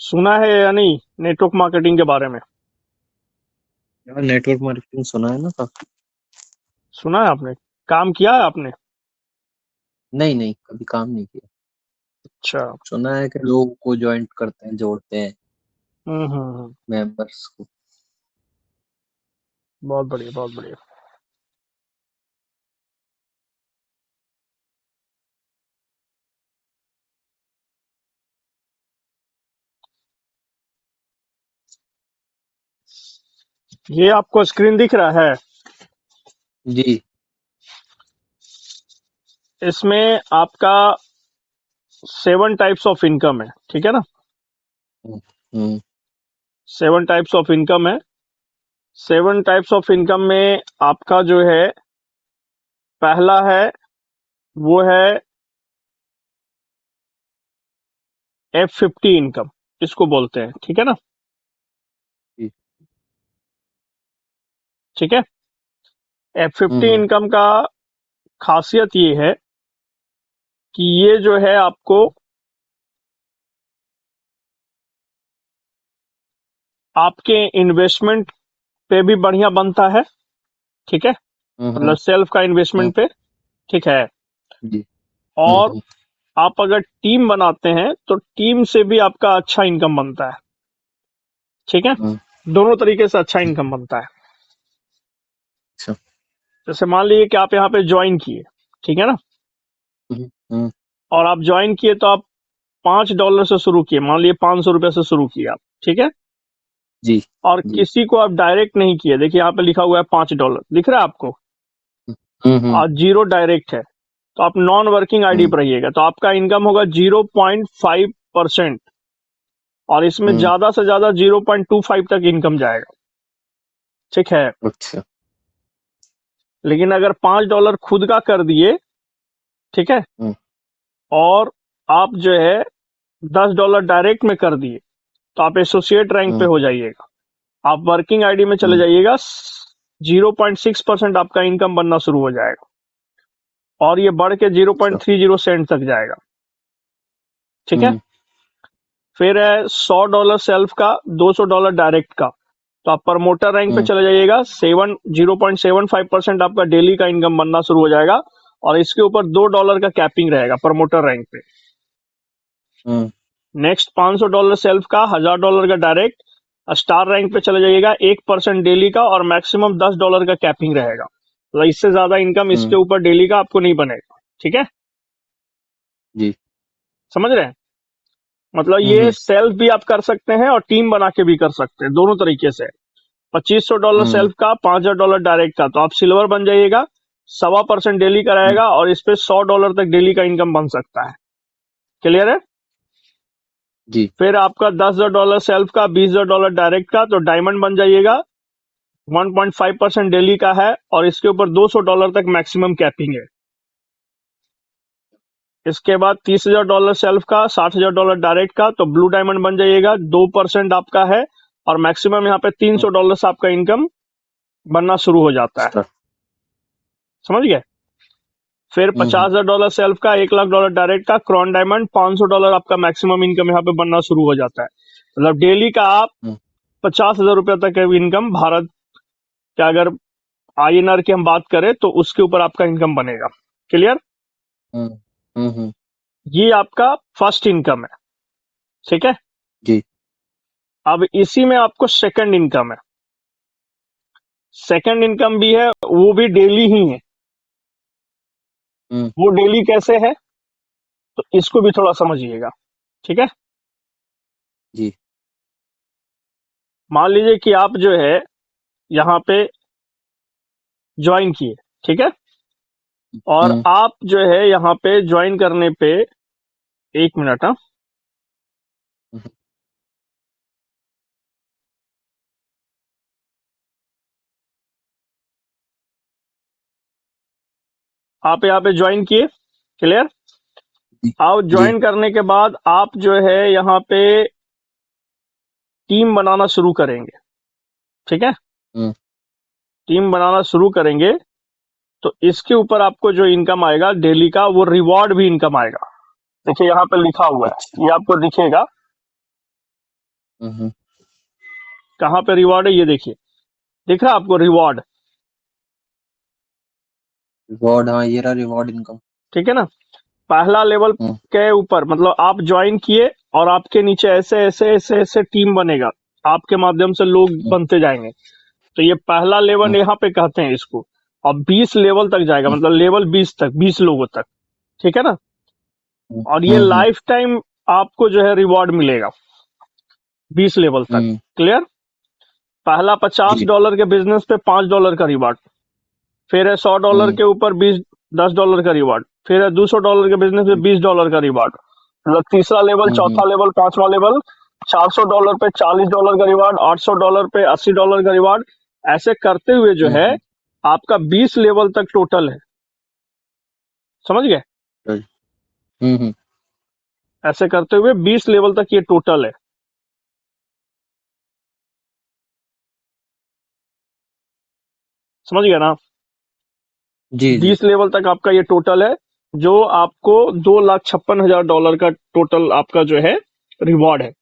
सुना है या नहीं नेटवर्क मार्केटिंग के बारे में? यार नेटवर्क मार्केटिंग सुना है ना काफी। सुना है आपने? काम किया है आपने? नहीं नहीं, कभी काम नहीं किया। अच्छा। सुना है कि लोगों को ज्वाइंट करते हैं, जोड़ते हैं हम्म। मेंबर्स को। बहुत बढ़िया, बहुत बढ़िया। ये आपको स्क्रीन दिख रहा है? जी। इसमें आपका 7 टाइप्स ऑफ इनकम है, ठीक है ना? हम्म। हम्म। 7 टाइप्स ऑफ इनकम है। 7 टाइप्स ऑफ इनकम में आपका जो है, पहला है, वो है F50 इनकम, इसको बोलते हैं, ठीक है ना? जी। ठीक है। F50 हम्म। इनकम का खासियत ये है कि ये जो है आपको आपके इन्वेस्टमेंट पे भी बढ़िया बनता है, ठीक है? मतलब हम्म। सेल्फ का हम्म। इन्वेस्टमेंट पे, ठीक है। जी। और हम्म। आप अगर टीम बनाते हैं तो टीम से भी आपका अच्छा इनकम बनता है, ठीक है? हम्म। दोनों तरीके से अच्छा इनकम बनता है। अच्छा। जैसे मान लीजिए कि आप यहाँ पे ज्वाइन किए, ठीक है ना? हम्म। हम्म। और आप ज्वाइन किए तो आप $5 से शुरू किए, मान लीजिए ₹500 से शुरू किए आप, ठीक है? जी। और जी। किसी को आप डायरेक्ट नहीं किए, देखिए यहाँ पे लिखा हुआ है $5 दिख रहा है आपको, हम्म। और जीरो डायरेक्ट है। तो आप नॉन वर्किंग आईडी हम्म। पर रहिएगा तो आपका इनकम होगा 0.5%। और इसमें हम्म। ज्यादा से ज्यादा 0.25 तक इनकम जाएगा, ठीक है? अच्छा। लेकिन अगर $5 खुद का कर दिए, ठीक है, हम्म। और आप जो है $10 डायरेक्ट में कर दिए, तो आप एसोसिएट रैंक पे हम्म। हो जाइएगा। आप वर्किंग आईडी में चले हम्म। जाइएगा, 0.6% आपका इनकम बनना शुरू हो जाएगा, और ये बढ़ के जीरो अच्छा। पॉइंट थ्री जीरो सेंट तक जाएगा, ठीक है? हम्म। फिर है $100 सेल्फ का, $200 डायरेक्ट का। तो आप प्रमोटर रैंक पे हम्म। चले जाइएगा, 0.75% आपका डेली का इनकम बनना शुरू हो जाएगा, और इसके ऊपर $2 का कैपिंग रहेगा प्रमोटर रैंक पे। हम्म। नेक्स्ट $500 सेल्फ का, $1000 का डायरेक्ट। स्टार रैंक पे चले जाइएगा, 1% डेली का, और मैक्सिमम $10 का कैपिंग रहेगा। तो इससे ज्यादा इनकम इसके हम्म। ऊपर डेली का आपको नहीं बनेगा, ठीक है? जी। समझ रहे हैं? मतलब ये हम्म। सेल्फ भी आप कर सकते हैं और टीम बना के भी कर सकते हैं, दोनों तरीके से। $2500 हम्म। सेल्फ का, $5000 डायरेक्ट का, तो आप सिल्वर बन जाइएगा। 1.25% डेली का हम्म। रहेगा, और इस पे $100 तक डेली का इनकम बन सकता है। क्लियर है? जी। फिर आपका $10,000 सेल्फ का, $20,000 डायरेक्ट का, तो डायमंड बन जाइएगा। 1.5% डेली का है, और इसके ऊपर $200 तक मैक्सिमम कैपिंग है। इसके बाद $30,000 सेल्फ का, $60,000 डायरेक्ट का, तो ब्लू डायमंड बन जाइएगा। 2% आपका है, और मैक्सिमम यहाँ पे $300 से आपका इनकम बनना शुरू हो जाता है। अच्छा। समझ गए? फिर $50,000 सेल्फ का, $1,00,000 डायरेक्ट का, क्रॉन डायमंड, $500 आपका मैक्सिमम इनकम यहाँ पे बनना शुरू हो जाता है। मतलब डेली का आप हम्म। 50,000 रुपए तक का इनकम, भारत का अगर INR की हम बात करें तो उसके ऊपर आपका इनकम बनेगा। क्लियर? हम्म। हम्म। ये आपका फर्स्ट इनकम है, ठीक है? जी। अब इसी में आपको सेकंड इनकम है। सेकंड इनकम भी है, वो भी डेली ही है। हम्म। वो डेली कैसे है, तो इसको भी थोड़ा समझिएगा, ठीक है? जी। मान लीजिए कि आप जो है यहाँ पे ज्वाइन किए, ठीक है? और हम्म। आप जो है यहाँ पे ज्वाइन करने पे, 1 मिनट, हाँ, हम्म। आप यहाँ पे ज्वाइन किए। क्लियर? जी। आप जी। ज्वाइन करने के बाद आप जो है यहाँ पे टीम बनाना शुरू करेंगे, ठीक है? हम्म। टीम बनाना शुरू करेंगे तो इसके ऊपर आपको जो इनकम आएगा डेली का, वो रिवॉर्ड भी इनकम आएगा। देखिए यहाँ पे लिखा हुआ अच्छा। है, ये आपको दिखेगा। हम्म। कहाँ पे रिवॉर्ड है ये देखिए, दिख रहा है आपको रिवॉर्ड? रिवॉर्ड, हाँ ये रहा रिवॉर्ड इनकम। ठीक है ना। पहला लेवल हम्म के ऊपर मतलब आप ज्वाइन किए और आपके नीचे ऐसे ऐसे ऐसे ऐसे टीम बनेगा, आपके माध्यम से लोग हम्म बनते जाएंगे। तो ये पहला लेवल हम्म यहाँ पे कहते हैं इसको। और 20 लेवल तक जाएगा, हम्म मतलब लेवल 20 तक, 20 लोगों तक। ठीक है ना। हम्म और ये हम्म लाइफ टाइम आपको जो है रिवॉर्ड मिलेगा 20 लेवल तक। हम्म, क्लियर। पहला जी। $50 के बिजनेस पे $5 का रिवॉर्ड, फिर है $100 हम्म के ऊपर $10 का रिवॉर्ड, फिर है $200 के बिजनेस पे $20 का रिवॉर्ड। मतलब तीसरा लेवल, हम्म चौथा लेवल, पांचवा लेवल, $400 पे $40 का रिवॉर्ड, $800 पे $80 का रिवॉर्ड। ऐसे करते हुए जो है हम्म आपका 20 लेवल तक टोटल है। समझ गए? हम्म हम्म ऐसे करते हुए 20 लेवल तक ये टोटल है। समझ गया ना। जी जी। 20 लेवल तक आपका ये टोटल है, जो आपको $2,56,000 का टोटल आपका जो है रिवॉर्ड है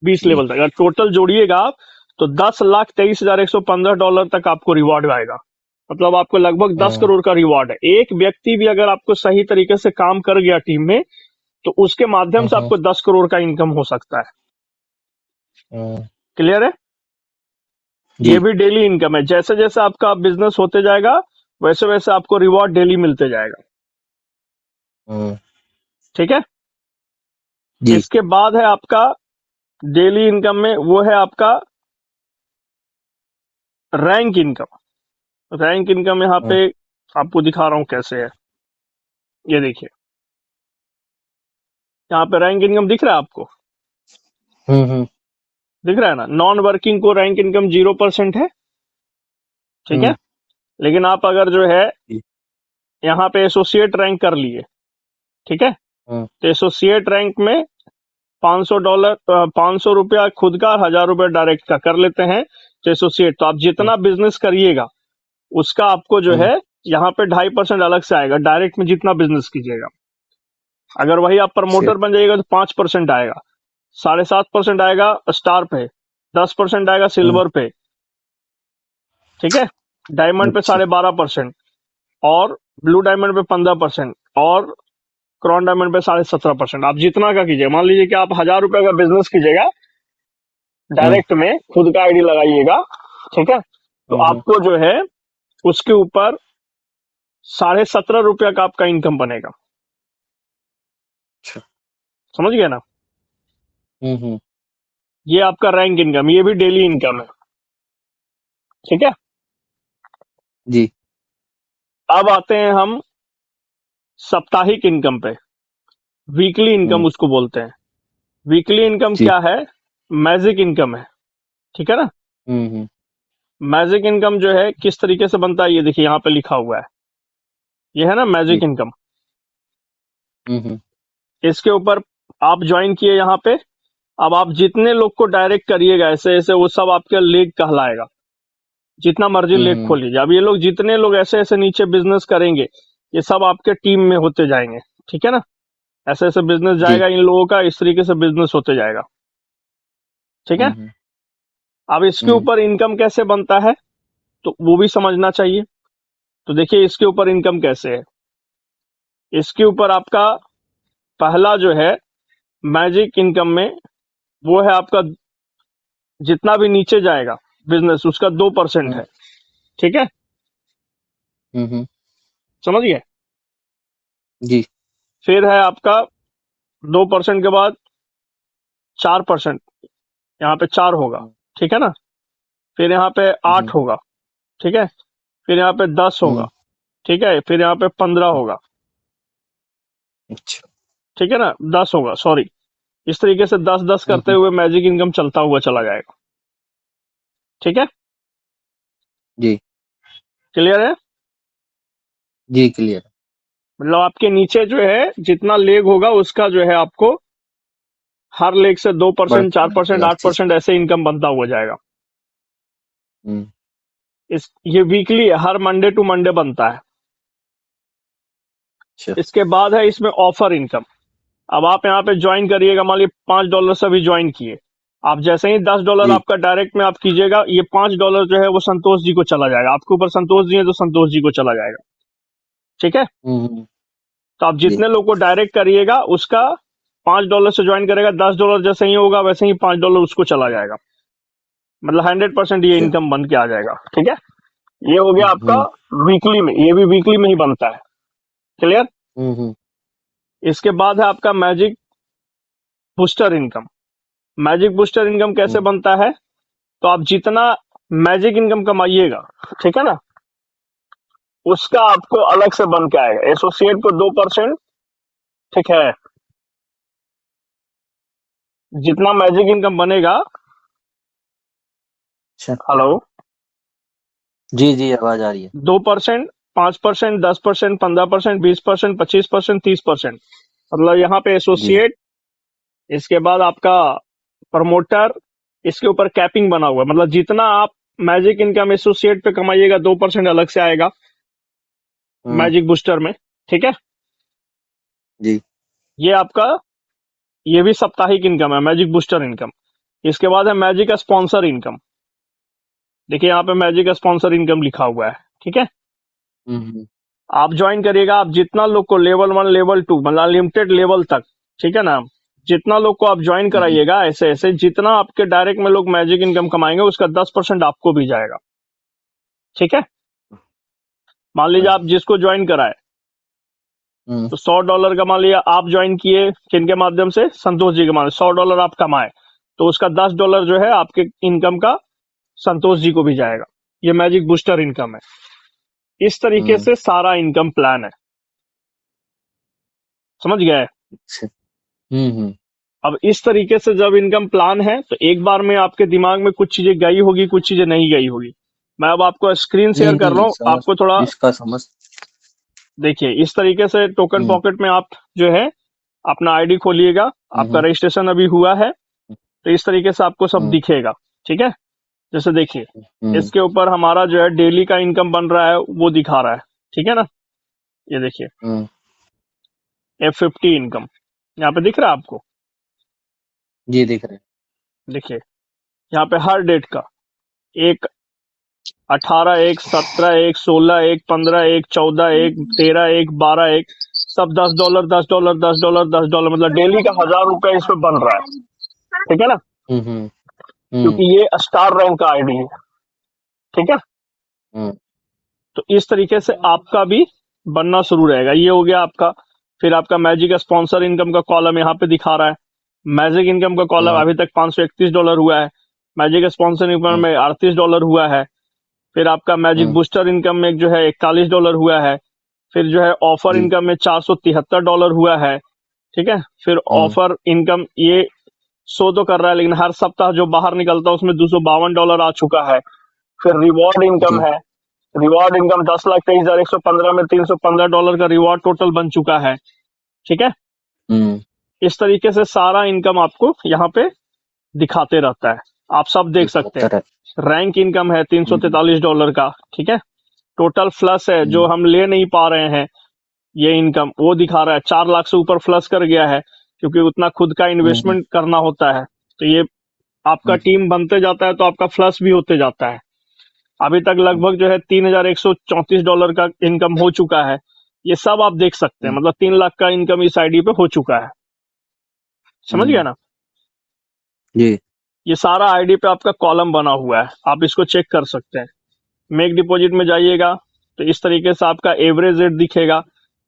20 जी। लेवल तक। अगर टोटल जोड़िएगा आप तो $10,23,115 तक आपको रिवॉर्ड आएगा। मतलब आपको लगभग 10 हाँ करोड़ का रिवॉर्ड है। एक व्यक्ति भी अगर आपको सही तरीके से काम कर गया टीम में, तो उसके माध्यम से हाँ आपको 10 करोड़ का इनकम हो सकता है। हाँ, क्लियर है? जी। ये भी डेली इनकम है। जैसे जैसे आपका बिजनेस होते जाएगा वैसे वैसे आपको रिवॉर्ड डेली मिलते जाएगा। हाँ, ठीक है। जी। इसके बाद है आपका डेली इनकम में, वो है आपका रैंक इनकम। रैंक इनकम यहाँ हाँ, पे आपको दिखा रहा हूं कैसे है। ये देखिए, यहाँ पे रैंक इनकम दिख रहा है आपको? हम्म। दिख रहा है ना। नॉन वर्किंग को रैंक इनकम 0% है। ठीक है। हम्म, लेकिन आप अगर जो है जी। यहाँ पे एसोसिएट रैंक कर लिए, ठीक है, हाँ तो एसोसिएट रैंक में $500, ₹500 खुद का और $1,000 डायरेक्ट का कर लेते हैं। तो एसोसिएट तो आप हाँ जितना बिजनेस करिएगा उसका आपको जो हाँ, है यहाँ पे 2.5% अलग से आएगा, डायरेक्ट में जितना बिजनेस कीजिएगा। अगर वही आप अच्छा। प्रमोटर बन जाइएगा तो 5% आएगा, 7.5% आएगा स्टार पे, 10% आएगा हम्म, सिल्वर पे, ठीक है, डायमंड पे अच्छा। 12.5%, और ब्लू डायमंड पे 15%, और क्रॉन डायमंड पे 17.5%। आप जितना का कीजिए, मान लीजिए कि आप $1,000 का बिजनेस कीजिएगा, हाँ डायरेक्ट में खुद का आईडी लगाइएगा, ठीक है, तो हाँ, आपको जो है उसके ऊपर ₹17.5 का आपका इनकम बनेगा। अच्छा। समझ गए ना। हम्म। ये आपका रैंक इनकम, ये भी डेली इनकम है। ठीक है। जी अब आते हैं हम साप्ताहिक इनकम पे। वीकली इनकम हम्म, उसको बोलते हैं। वीकली इनकम जी। क्या है? मैजिक इनकम है। ठीक है ना। हम्म। मैजिक इनकम जो है किस तरीके से बनता है, ये देखिए यहाँ पे लिखा हुआ है। ये है ना मैजिक जी। इनकम। हम्म। इसके ऊपर आप ज्वाइन किए यहाँ पे। अब आप जितने लोग को डायरेक्ट करिएगा ऐसे ऐसे, वो सब आपके लेग कहलाएगा। जितना मर्जी लेग हम्म, खोल लीजिए। अब ये लोग जितने लोग ऐसे ऐसे नीचे बिजनेस करेंगे, ये सब आपके टीम में होते जाएंगे। ठीक है ना। ऐसे ऐसे बिजनेस जी। जाएगा इन लोगों का, इस तरीके से बिजनेस होते जाएगा। ठीक है। हम्म अब इसके हम्म, ऊपर इनकम कैसे बनता है, तो वो भी समझना चाहिए। तो देखिए इसके ऊपर इनकम कैसे है। इसके ऊपर आपका पहला जो है मैजिक इनकम में, वो है आपका जितना भी नीचे जाएगा बिजनेस उसका 2% हम्म, है। ठीक है। हम्म, समझ गए। जी। फिर है आपका 2% के बाद 4%, यहाँ पे 4 होगा। हम्म ठीक है ना। फिर यहाँ पे हम्म, 8 होगा। ठीक है। फिर यहाँ पे 10 होगा। हम्म, ठीक है। फिर यहाँ पे 15 होगा। अच्छा। ठीक है ना। 10 होगा, सॉरी। इस तरीके से 10-10 करते हम्म, हुए मैजिक इनकम चलता हुआ चला जाएगा। ठीक है। जी क्लियर है? जी, क्लियर। मतलब आपके नीचे जो है जितना लेग होगा उसका जो है आपको हर लेग से 2%, बढ़ता 4%, रहेगा हर चीज 8% का। ऐसे इनकम बनता हुआ जाएगा। हम्म, ये वीकली है, हर मंडे टू मंडे बनता है। अच्छा। इसके बाद है इसमें ऑफर इनकम। अब आप यहाँ पे ज्वाइन करिएगा, मान लीजिए $5 से भी ज्वाइन किए, आप जैसे ही $10 जी। आपका डायरेक्ट में आप कीजिएगा, ये $5 जो है वो संतोष जी को चला जाएगा। आपके ऊपर संतोष जी है तो संतोष जी को चला जाएगा। ठीक है, हम्म। तो आप जी। जितने लोग को डायरेक्ट करिएगा उसका $5 से ज्वाइन करेगा, $10 जैसे ही होगा वैसे ही $5 उसको चला जाएगा। मतलब 100% ये अच्छा। इनकम बन के आ जाएगा। ठीक है, ये हो गया आपका हम्म। वीकली में, ये भी वीकली में ही बनता है। क्लियर। हम्म। इसके बाद है आपका magic booster income. Magic booster income कैसे हम्म। बनता है, तो आप जितना मैजिक इनकम कमाइएगा, ठीक है ना, उसका आपको अलग से बन के आएगा। एसोसिएट को 2%, ठीक है, जितना मैजिक इनकम बनेगा। अच्छा। हेलो। जी जी, आवाज आ रही है। 2%, 5%, 10%, 15%, 20%, 25%, 30%। मतलब यहाँ पे जी। एसोसिएट, इसके बाद आपका प्रमोटर, इसके ऊपर कैपिंग बना हुआ है। मतलब जितना आप मैजिक इनकम एसोसिएट पे कमाइएगा 2% अलग से आएगा हम्म। मैजिक बूस्टर में। ठीक है, जी। ये आपका, ये भी साप्ताहिक इनकम है, मैजिक बूस्टर इनकम। इसके बाद है मैजिक स्पॉन्सर इनकम। देखिए यहाँ पे मैजिक स्पॉन्सर इनकम लिखा हुआ है। ठीक है, हम्म। आप ज्वाइन करिएगा, आप जितना लोग को लेवल 1 लेवल 2 मतलब अनलिमिटेड लेवल तक, ठीक है ना, जितना लोग को आप ज्वाइन हम्म। कराइएगा ऐसे ऐसे, जितना आपके डायरेक्ट में लोग मैजिक इनकम कमाएंगे उसका 10% आपको भी जाएगा। ठीक है, मान लीजिए आप जिसको ज्वाइन कराए, हम्म। तो $100 का मान लिया आप ज्वाइन किए किनके माध्यम से, संतोष जी के माध्यम से, $100 आप कमाए, तो उसका $10 जो है आपके इनकम का संतोष जी को भी जाएगा। ये मैजिक बूस्टर इनकम है। इस तरीके हम्म। से सारा इनकम प्लान है। समझ गए। अच्छा। हम्म। अब इस तरीके से जब इनकम प्लान है तो एक बार में आपके दिमाग में कुछ चीजें गई होगी, कुछ चीजें नहीं गई होगी। मैं अब आपको स्क्रीन शेयर नहीं कर रहा नहीं, हूँ, समझ, आपको थोड़ा इसका समझ। देखिए। इस तरीके से टोकन हम्म। पॉकेट में आप जो है अपना आईडी खोलिएगा, आपका हम्म। रजिस्ट्रेशन अभी हुआ है, तो इस तरीके से आपको सब हम्म। दिखेगा। ठीक है, जैसे देखिए हम्म। इसके ऊपर हमारा जो है डेली का इनकम बन रहा है वो दिखा रहा है। ठीक है ना, ये देखिए हम्म। F50 इनकम यहाँ पे दिख रहा है आपको। जी, दिख रहे हैं। देखिए यहाँ पे हर डेट का, एक 18, एक 17, एक 16, एक 15, एक 14, एक 13, एक 12, एक, सब $10, $10, $10, $10, मतलब डेली का ₹1000 इस पे बन रहा है। ठीक है ना, हम्म। हम्म। क्योंकि ये स्टार रैंक का आईडी है। ठीक है, हम्म। तो इस तरीके से आपका भी बनना शुरू रहेगा। ये हो गया आपका। फिर आपका मैजिक स्पॉन्सर इनकम का कॉलम यहाँ पे दिखा रहा है। मैजिक इनकम का कॉलम हम्म। अभी तक $531 हुआ है। मैजिक स्पॉन्सर इनकम हम्म। में $38 हुआ है। फिर आपका मैजिक हम्म। बूस्टर इनकम में जो है $41 हुआ है। फिर जो है ऑफर जी। इनकम में $473 हुआ है। ठीक है, फिर हम्म। ऑफर इनकम ये शो तो कर रहा है, लेकिन हर सप्ताह जो बाहर निकलता है उसमें $252 आ चुका है। फिर रिवॉर्ड इनकम जी। है। रिवॉर्ड इनकम 10,23,115 में $315 का रिवॉर्ड टोटल बन चुका है। ठीक है, हम्म। इस तरीके से सारा इनकम आपको यहाँ पे दिखाते रहता है, आप सब देख सकते दिखाता हैं। रहे। रैंक इनकम है हम्म। $343 का। ठीक है, टोटल फ्लस है जो हम्म। हम ले नहीं पा रहे हैं, ये इनकम वो दिखा रहा है 4 लाख से ऊपर फ्लस कर गया है, क्योंकि उतना खुद का हम्म। इन्वेस्टमेंट करना होता है। तो ये आपका हम्म। टीम बनते जाता है तो आपका फ्लस भी होते जाता है। अभी तक लगभग जो है $3,134 का इनकम हो चुका है। ये सब आप देख सकते हैं, हम्म। मतलब 3 लाख का इनकम इस आईडी पे हो चुका है। समझ गया हम्म। ना। जी। ये सारा आईडी पे आपका कॉलम बना हुआ है, आप इसको चेक कर सकते हैं। मेक डिपॉजिट में जाइएगा तो इस तरीके से आपका एवरेज रेट दिखेगा,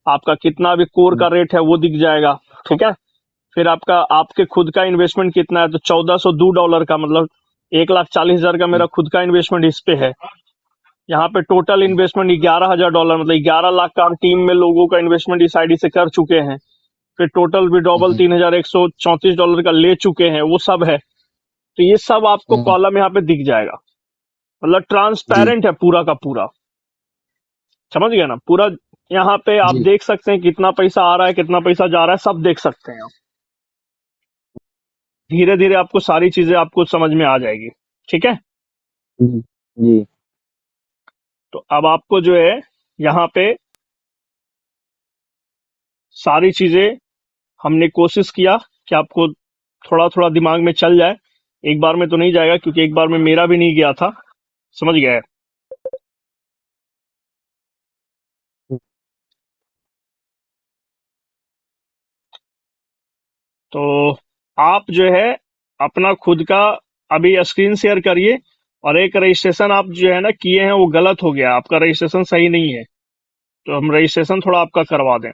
आपका कितना भी कोर का हम्म। रेट है वो दिख जाएगा। ठीक है, फिर आपका आपके खुद का इन्वेस्टमेंट कितना है, तो $1,402 का, मतलब 1,40,000 का मेरा हम्म। खुद का इन्वेस्टमेंट इस पे है। यहाँ पे टोटल इन्वेस्टमेंट $11,000, मतलब 11 लाख का हम टीम में लोगों का इन्वेस्टमेंट इस आईडी से कर चुके हैं। फिर टोटल विड्रॉबल हम्म। $3,134 का ले चुके हैं, वो सब है। तो ये सब आपको हम्म। कॉलम यहाँ पे दिख जाएगा, मतलब जी। ट्रांसपेरेंट है पूरा का पूरा। समझ गए ना, पूरा यहाँ पे आप जी। देख सकते हैं कितना पैसा आ रहा है, कितना पैसा जा रहा है, सब देख सकते हैं आप। धीरे धीरे आपको सारी चीजें आपको समझ में आ जाएगी। ठीक है, जी। जी। तो अब आपको जो है यहाँ पे सारी चीजें हमने कोशिश किया कि आपको थोड़ा थोड़ा दिमाग में चल जाए। एक बार में तो नहीं जाएगा, क्योंकि एक बार में मेरा भी नहीं गया था। समझ गए? तो आप जो है अपना खुद का अभी स्क्रीन शेयर करिए, और एक रजिस्ट्रेशन आप जो है ना किए हैं वो गलत हो गया, आपका रजिस्ट्रेशन सही नहीं है, तो हम रजिस्ट्रेशन थोड़ा आपका करवा दें।